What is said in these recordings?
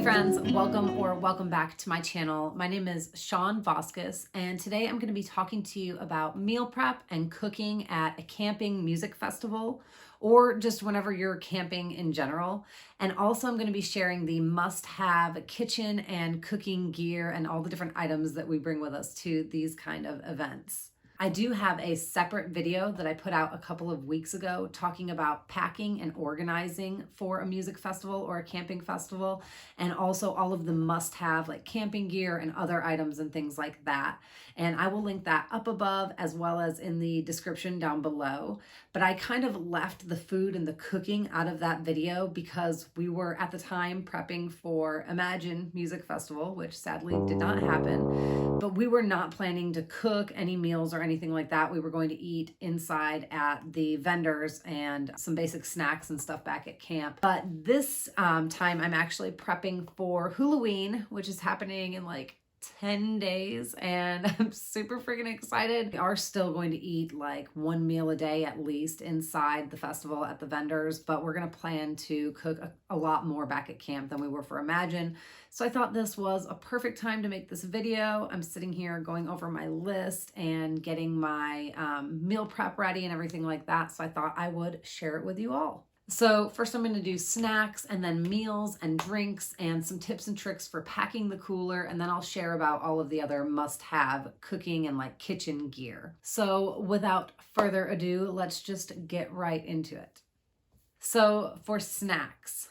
Hey friends, welcome back to my channel. My name is Sean Vasquez, and today I'm going to be talking to you about meal prep and cooking at a camping music festival, or just whenever you're camping in general. And also I'm going to be sharing the must-have kitchen and cooking gear and all the different items that we bring with us to these kind of events. I do have a separate video that I put out a couple of weeks ago talking about packing and organizing for a music festival or a camping festival, and also all of the must-have like camping gear and other items and things like that. And I will link that up above as well as in the description down below. But I kind of left the food and the cooking out of that video because we were at the time prepping for Imagine Music Festival, which sadly did not happen. But we were not planning to cook any meals or anything like that. We were going to eat inside at the vendors and some basic snacks and stuff back at camp. But this time I'm actually prepping for Hulaween, which is happening in like 10 days, and I'm super freaking excited. We are still going to eat like one meal a day at least inside the festival at the vendors, but we're going to plan to cook a lot more back at camp than we were for Imagine. So I thought this was a perfect time to make this video. I'm sitting here going over my list and getting my meal prep ready and everything like that. So I thought I would share it with you all. So first I'm going to do snacks and then meals and drinks and some tips and tricks for packing the cooler, and then I'll share about all of the other must-have cooking and like kitchen gear. So without further ado, let's just get right into it. So for snacks,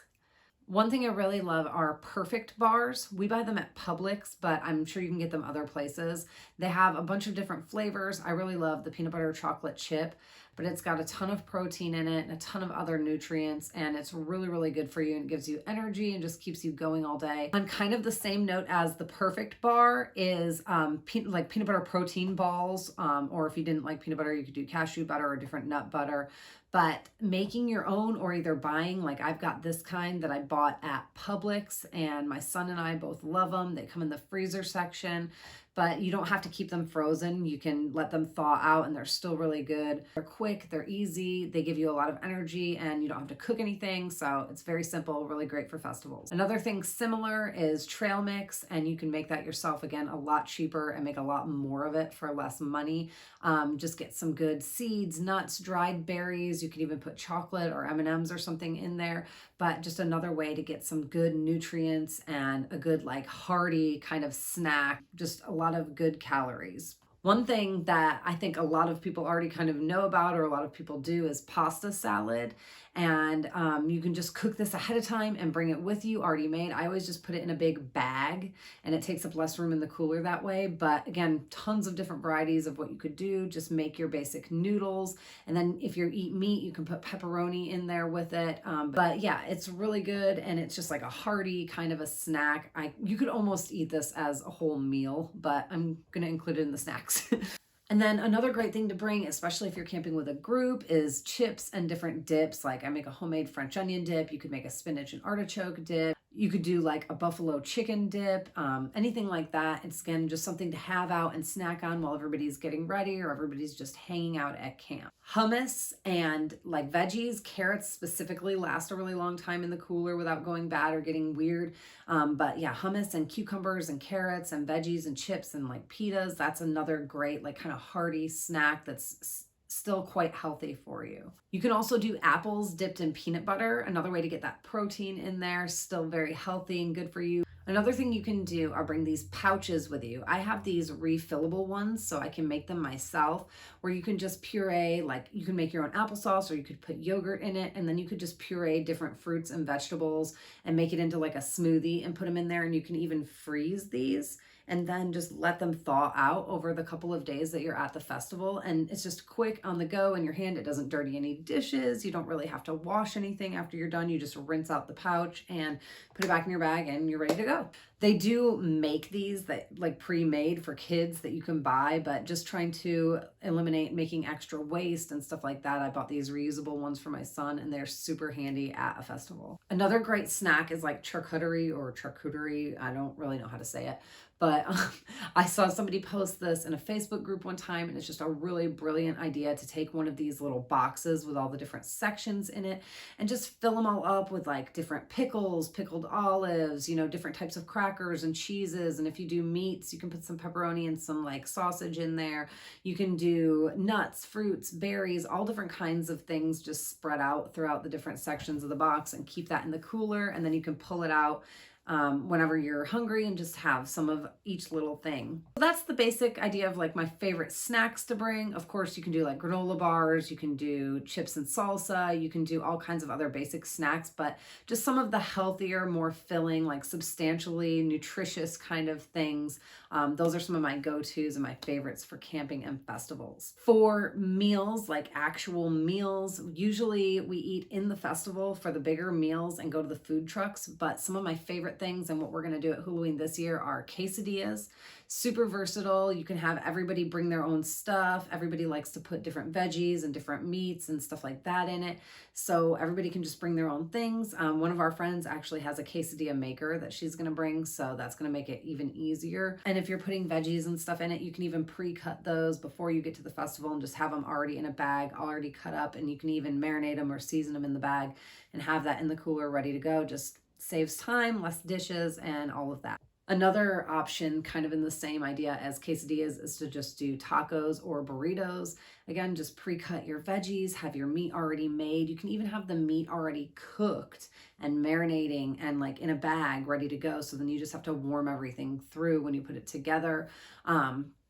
one thing I really love are Perfect bars. We buy them at Publix, but I'm sure you can get them other places. They have a bunch of different flavors. I really love the peanut butter chocolate chip, but it's got a ton of protein in it and a ton of other nutrients, and it's really, really good for you and gives you energy and just keeps you going all day. On kind of the same note as the Perfect bar is like peanut butter protein balls, or if you didn't like peanut butter, you could do cashew butter or different nut butter. But making your own or either buying, like I've got this kind that I bought at Publix, and my son and I both love them. They come in the freezer section, but you don't have to keep them frozen. You can let them thaw out and they're still really good. They're quick, they're easy, they give you a lot of energy, and you don't have to cook anything. So it's very simple, really great for festivals. Another thing similar is trail mix, and you can make that yourself, again, a lot cheaper and make a lot more of it for less money. Just get some good seeds, nuts, dried berries. You can even put chocolate or M&Ms or something in there, but just another way to get some good nutrients and a good like hearty kind of snack, just a lot of good calories. One thing that I think a lot of people already kind of know about, or a lot of people do, is pasta salad. And you can just cook this ahead of time and bring it with you already made. I always just put it in a big bag, and it takes up less room in the cooler that way. But again, tons of different varieties of what you could do. Just make your basic noodles. And then if you eat meat, you can put pepperoni in there with it. But yeah, it's really good. And it's just like a hearty kind of a snack. You could almost eat this as a whole meal, but I'm going to include it in the snacks. And then another great thing to bring, especially if you're camping with a group, is chips and different dips. Like I make a homemade French onion dip. You could make a spinach and artichoke dip. You could do like a buffalo chicken dip, anything like that. It's, again, just something to have out and snack on while everybody's getting ready or everybody's just hanging out at camp. Hummus and like veggies, carrots specifically, last a really long time in the cooler without going bad or getting weird. But yeah, hummus and cucumbers and carrots and veggies and chips and like pitas, that's another great like kind of hearty snack that's still quite healthy for you. You can also do apples dipped in peanut butter, another way to get that protein in there, still very healthy and good for you. Another thing you can do are bring these pouches with you. I have these refillable ones, so I can make them myself, where you can just puree, like you can make your own applesauce, or you could put yogurt in it, and then you could just puree different fruits and vegetables and make it into like a smoothie and put them in there. And you can even freeze these and then just let them thaw out over the couple of days that you're at the festival. And it's just quick on the go in your hand. It doesn't dirty any dishes. You don't really have to wash anything after you're done. You just rinse out the pouch and put it back in your bag and you're ready to go. They do make these that like pre-made for kids that you can buy, but just trying to eliminate making extra waste and stuff like that. I bought these reusable ones for my son and they're super handy at a festival. Another great snack is like charcuterie or charcuterie. I don't really know how to say it, but I saw somebody post this in a Facebook group one time, and it's just a really brilliant idea to take one of these little boxes with all the different sections in it and just fill them all up with like different pickles, pickled olives, you know, different types of crackers and cheeses. And if you do meats, you can put some pepperoni and some like sausage in there. You can do nuts, fruits, berries, all different kinds of things just spread out throughout the different sections of the box, and keep that in the cooler. And then you can pull it out whenever you're hungry and just have some of each little thing. So that's the basic idea of like my favorite snacks to bring. Of course, you can do like granola bars, you can do chips and salsa, you can do all kinds of other basic snacks, but just some of the healthier, more filling, like substantially nutritious kind of things. Those are some of my go-tos and my favorites for camping and festivals. For meals, like actual meals, usually we eat in the festival for the bigger meals and go to the food trucks, but some of my favorite things and what we're going to do at Hulaween this year are quesadillas. Super versatile. You can have everybody bring their own stuff. Everybody likes to put different veggies and different meats and stuff like that in it. So everybody can just bring their own things. One of our friends actually has a quesadilla maker that she's going to bring, so that's going to make it even easier. And if you're putting veggies and stuff in it, you can even pre-cut those before you get to the festival and just have them already in a bag, already cut up, and you can even marinate them or season them in the bag and have that in the cooler ready to go. Just saves time, less dishes, and all of that. Another option, kind of in the same idea as quesadillas, is to just do tacos or burritos. Again, just pre-cut your veggies, have your meat already made. You can even have the meat already cooked and marinating and like in a bag ready to go. So then you just have to warm everything through when you put it together.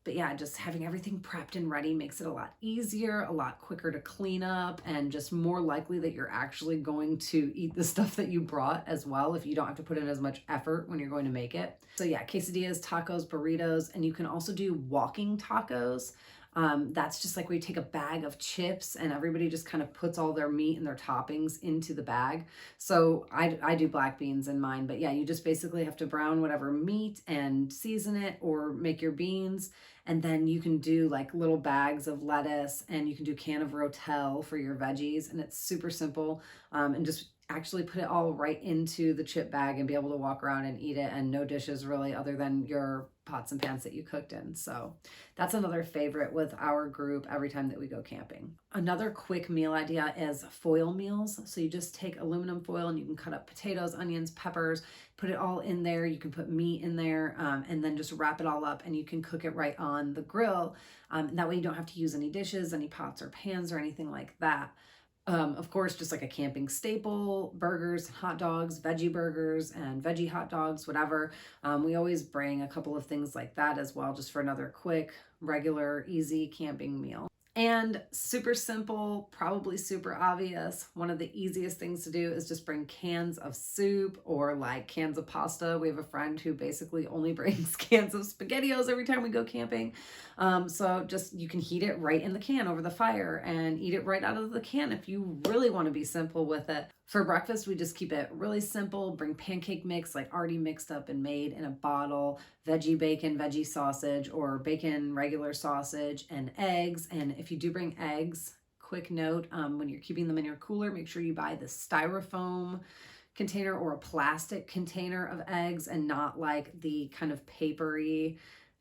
But yeah, just having everything prepped and ready makes it a lot easier, a lot quicker to clean up, and just more likely that you're actually going to eat the stuff that you brought as well, if you don't have to put in as much effort when you're going to make it. So yeah, quesadillas, tacos, burritos, and you can also do walking tacos. That's just like where you take a bag of chips and everybody just kind of puts all their meat and their toppings into the bag. So I do black beans in mine, but yeah, you just basically have to brown whatever meat and season it or make your beans. And then you can do like little bags of lettuce, and you can do can of Rotel for your veggies. And it's super simple, and just actually put it all right into the chip bag and be able to walk around and eat it, and no dishes really other than your pots and pans that you cooked in. So that's another favorite with our group every time that we go camping. Another quick meal idea is foil meals. So you just take aluminum foil and you can cut up potatoes, onions, peppers, put it all in there. You can put meat in there, and then just wrap it all up, and you can cook it right on the grill. That way you don't have to use any dishes, any pots or pans or anything like that. Of course, just like a camping staple, burgers, hot dogs, veggie burgers, and veggie hot dogs, whatever. We always bring a couple of things like that as well, just for another quick, regular, easy camping meal. And super simple, probably super obvious. One of the easiest things to do is just bring cans of soup or like cans of pasta. We have a friend who basically only brings cans of SpaghettiOs every time we go camping. So just you can heat it right in the can over the fire and eat it right out of the can if you really want to be simple with it. For breakfast, we just keep it really simple. Bring pancake mix, like already mixed up and made in a bottle, veggie bacon, veggie sausage, or bacon regular sausage, and eggs. And if you do bring eggs, quick note, when you're keeping them in your cooler, make sure you buy the styrofoam container or a plastic container of eggs, and not like the kind of papery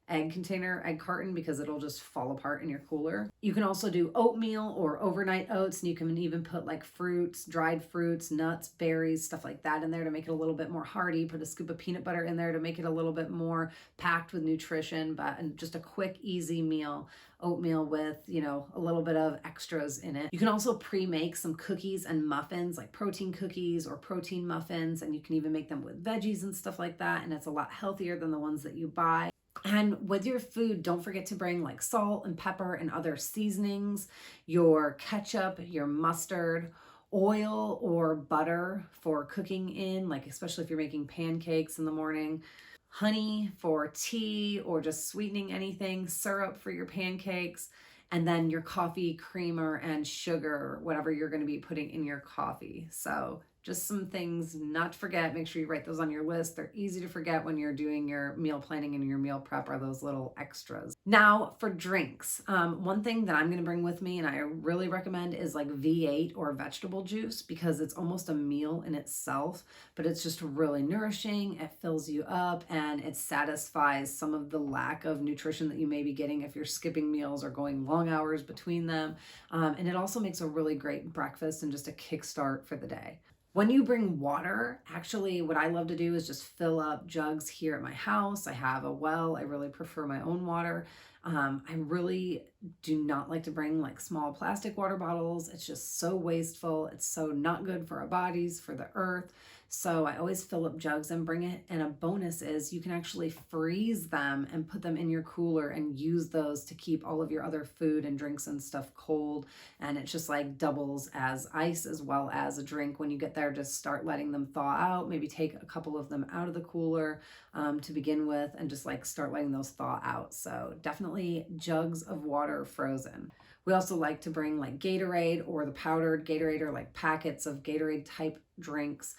egg container, egg carton, because it'll just fall apart in your cooler. You can also do oatmeal or overnight oats, and you can even put like fruits, dried fruits, nuts, berries, stuff like that in there to make it a little bit more hearty. Put a scoop of peanut butter in there to make it a little bit more packed with nutrition, but just a quick, easy meal. Oatmeal with, you know, a little bit of extras in it. You can also pre-make some cookies and muffins, like protein cookies or protein muffins, and you can even make them with veggies and stuff like that, and it's a lot healthier than the ones that you buy. And with your food, don't forget to bring like salt and pepper and other seasonings, your ketchup, your mustard, oil or butter for cooking in, like especially if you're making pancakes in the morning, honey for tea or just sweetening anything, syrup for your pancakes, and then your coffee creamer and sugar, whatever you're going to be putting in your coffee. So Just some things not to forget. Make sure you write those on your list. They're easy to forget when you're doing your meal planning and your meal prep, are those little extras. Now for drinks. One thing that I'm going to bring with me and I really recommend is like V8 or vegetable juice, because it's almost a meal in itself, but it's just really nourishing. It fills you up and it satisfies some of the lack of nutrition that you may be getting if you're skipping meals or going long hours between them. And it also makes a really great breakfast and just a kickstart for the day. When you bring water, actually what I love to do is just fill up jugs here at my house. I have a well. I really prefer my own water. I really do not like to bring like small plastic water bottles. It's just so wasteful. It's so not good for our bodies, for the earth. So I always fill up jugs and bring it. And a bonus is you can actually freeze them and put them in your cooler and use those to keep all of your other food and drinks and stuff cold. And it just like doubles as ice as well as a drink. When you get there, just start letting them thaw out. Maybe take a couple of them out of the cooler to begin with and just like start letting those thaw out. So definitely jugs of water frozen. We also like to bring like Gatorade or the powdered Gatorade, or like packets of Gatorade type drinks,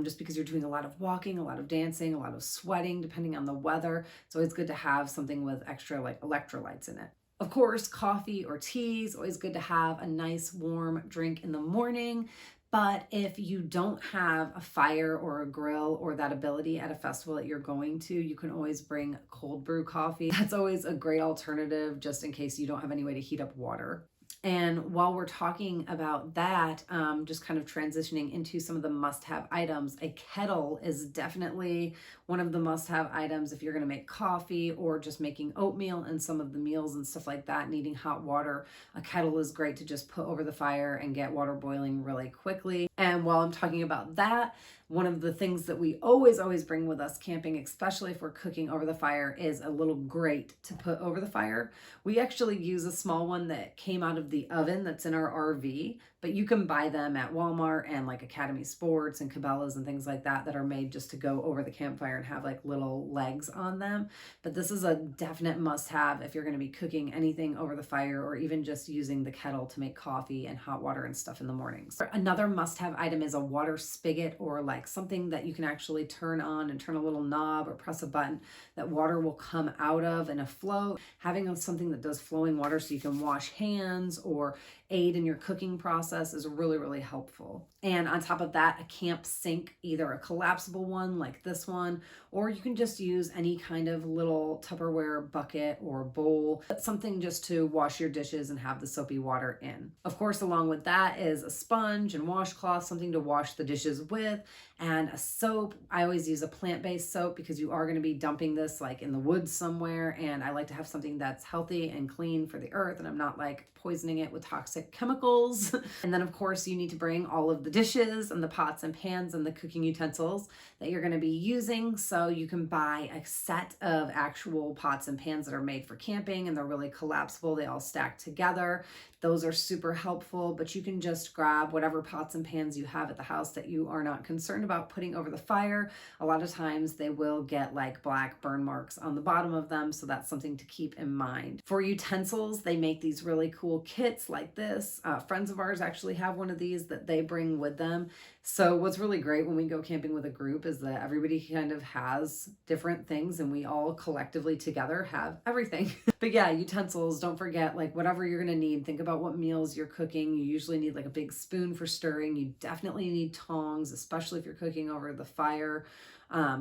just because you're doing a lot of walking, a lot of dancing, a lot of sweating, depending on the weather. It's always good to have something with extra like electrolytes in it. Of course, coffee or tea is always good to have a nice warm drink in the morning. But if you don't have a fire or a grill or that ability at a festival that you're going to, you can always bring cold brew coffee. That's always a great alternative, just in case you don't have any way to heat up water. And while we're talking about that, just kind of transitioning into some of the must-have items, a kettle is definitely one of the must-have items if you're going to make coffee or just making oatmeal and some of the meals and stuff like that, needing hot water. A kettle is great to just put over the fire and get water boiling really quickly. And while I'm talking about that, one of the things that we always bring with us camping, especially if we're cooking over the fire, is a little grate to put over the fire. We actually use a small one that came out of the oven that's in our RV, but you can buy them at Walmart and like Academy Sports and Cabela's and things like that are made just to go over the campfire and have like little legs on them. But this is a definite must-have if you're going to be cooking anything over the fire, or even just using the kettle to make coffee and hot water and stuff in the mornings. Another must-have item is a water spigot, or like something that you can actually turn on and turn a little knob or press a button that water will come out of in a flow. Having something that does flowing water so you can wash hands or aid in your cooking process is really helpful. And on top of that, a camp sink, either a collapsible one like this one, or you can just use any kind of little Tupperware bucket or bowl, something just to wash your dishes and have the soapy water in. Of course, along with that is a sponge and washcloth, something to wash the dishes with, and a soap. I always use a plant-based soap because you are going to be dumping this like in the woods somewhere, and I like to have something that's healthy and clean for the earth, and I'm not like poisoning it with toxic chemicals. And then of course you need to bring all of the dishes and the pots and pans and the cooking utensils that you're going to be using. So you can buy a set of actual pots and pans that are made for camping, and they're really collapsible. They all stack together. Those are super helpful, but you can just grab whatever pots and pans you have at the house that you are not concerned about putting over the fire. A lot of times they will get like black burn marks on the bottom of them, so that's something to keep in mind. For utensils, they make these really cool kits like this. Friends of ours actually have one of these that they bring with them. So what's really great when we go camping with a group is that everybody kind of has different things, and we all collectively together have everything. But yeah, utensils, don't forget, like whatever you're going to need. Think about what meals you're cooking. You usually need like a big spoon for stirring. You definitely need tongs, especially if you're cooking over the fire.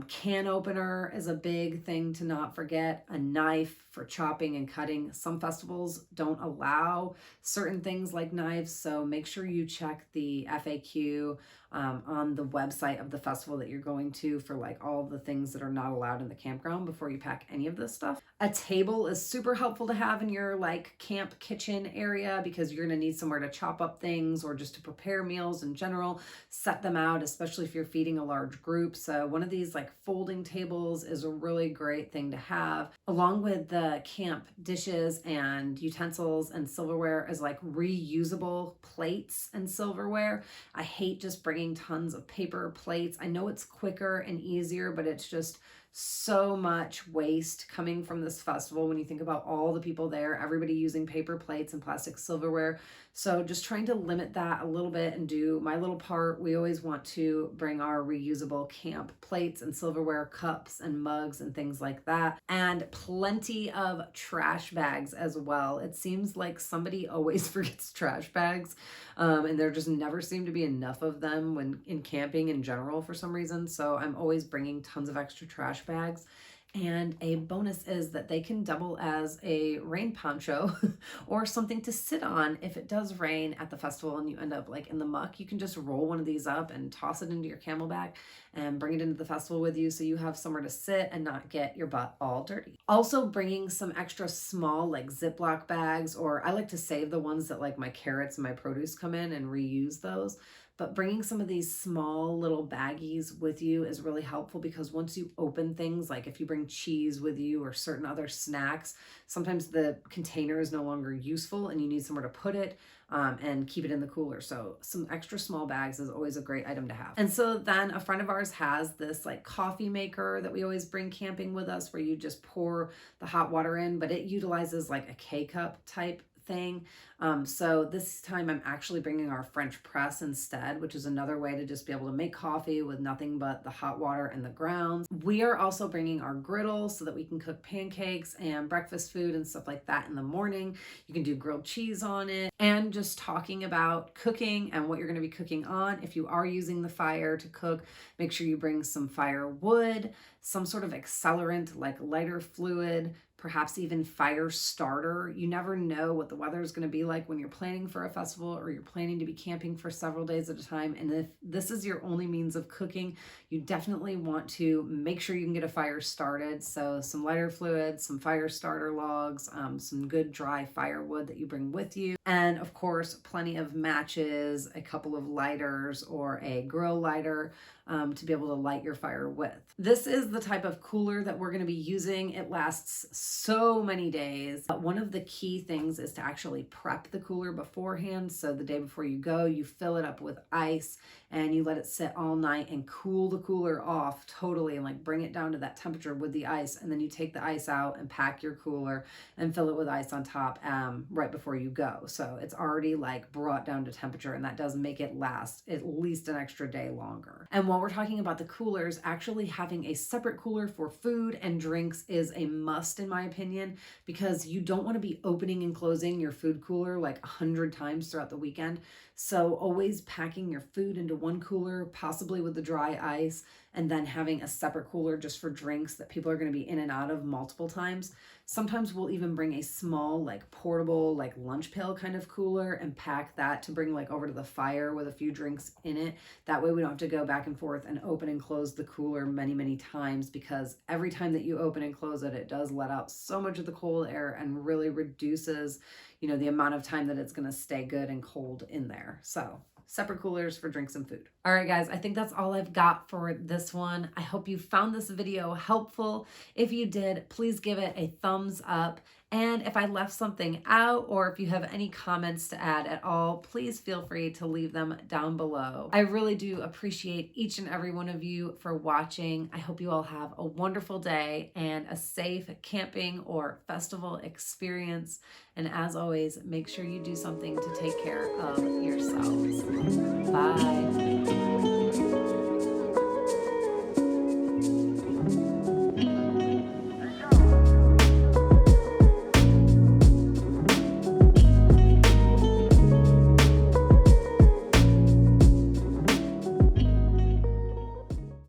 Can opener is a big thing to not forget. A knife for chopping and cutting. Some festivals don't allow certain things like knives, so make sure you check the FAQ on the website of the festival that you're going to for like all of the things that are not allowed in the campground before you pack any of this stuff. A table is super helpful to have in your like camp kitchen area, because you're going to need somewhere to chop up things or just to prepare meals in general, set them out, especially if you're feeding a large group. So one of these like folding tables is a really great thing to have, along with the camp dishes and utensils and silverware, is like reusable plates and silverware. I hate just bringing tons of paper plates. I know it's quicker and easier, but it's just so much waste coming from this festival when you think about all the people there, everybody using paper plates and plastic silverware. So just trying to limit that a little bit and do my little part. We always want to bring our reusable camp plates and silverware, cups and mugs and things like that, and plenty of trash bags as well. It seems like somebody always forgets trash bags, and there just never seem to be enough of them when in camping in general for some reason. So I'm always bringing tons of extra trash bags. And a bonus is that they can double as a rain poncho or something to sit on if it does rain at the festival and you end up like in the muck. You can just roll one of these up and toss it into your camelback and bring it into the festival with you so you have somewhere to sit and not get your butt all dirty. Also bringing some extra small like Ziploc bags, or I like to save the ones that like my carrots and my produce come in and reuse those. But bringing some of these small little baggies with you is really helpful, because once you open things, like if you bring cheese with you or certain other snacks, sometimes the container is no longer useful and you need somewhere to put it and keep it in the cooler. So some extra small bags is always a great item to have. And so then a friend of ours has this like coffee maker that we always bring camping with us, where you just pour the hot water in, but it utilizes like a K-cup type thing. So this time I'm actually bringing our French press instead, which is another way to just be able to make coffee with nothing but the hot water and the grounds. We are also bringing our griddle so that we can cook pancakes and breakfast food and stuff like that in the morning. You can do grilled cheese on it. And just talking about cooking and what you're going to be cooking on. If you are using the fire to cook, make sure you bring some firewood, some sort of accelerant like lighter fluid, perhaps even fire starter. You never know what the weather is going to be like when you're planning for a festival or you're planning to be camping for several days at a time. And if this is your only means of cooking, you definitely want to make sure you can get a fire started. So some lighter fluid, some fire starter logs, some good dry firewood that you bring with you. And of course, plenty of matches, a couple of lighters or a grill lighter to be able to light your fire with. This is the type of cooler that we're going to be using. It lasts so many days. But one of the key things is to actually prep the cooler beforehand. So the day before you go, you fill it up with ice and you let it sit all night and cool the cooler off totally, and like bring it down to that temperature with the ice. And then you take the ice out and pack your cooler and fill it with ice on top right before you go. So it's already like brought down to temperature, and that does make it last at least an extra day longer. And while we're talking about the coolers, actually having a separate cooler for food and drinks is a must in my opinion, because you don't want to be opening and closing your food cooler like 100 times throughout the weekend. So always packing your food into one cooler, possibly with the dry ice, and then having a separate cooler just for drinks that people are going to be in and out of multiple times. Sometimes we'll even bring a small, like portable, like lunch pail kind of cooler and pack that to bring like over to the fire with a few drinks in it. That way we don't have to go back and forth and open and close the cooler many, many times, because every time that you open and close it, it does let out so much of the cold air and really reduces, you know, the amount of time that it's going to stay good and cold in there. So separate coolers for drinks and food. All right, guys, I think that's all I've got for this one. I hope you found this video helpful. If you did, please give it a thumbs up. And if I left something out, or if you have any comments to add at all, please feel free to leave them down below. I really do appreciate each and every one of you for watching. I hope you all have a wonderful day and a safe camping or festival experience. And as always, make sure you do something to take care of yourselves.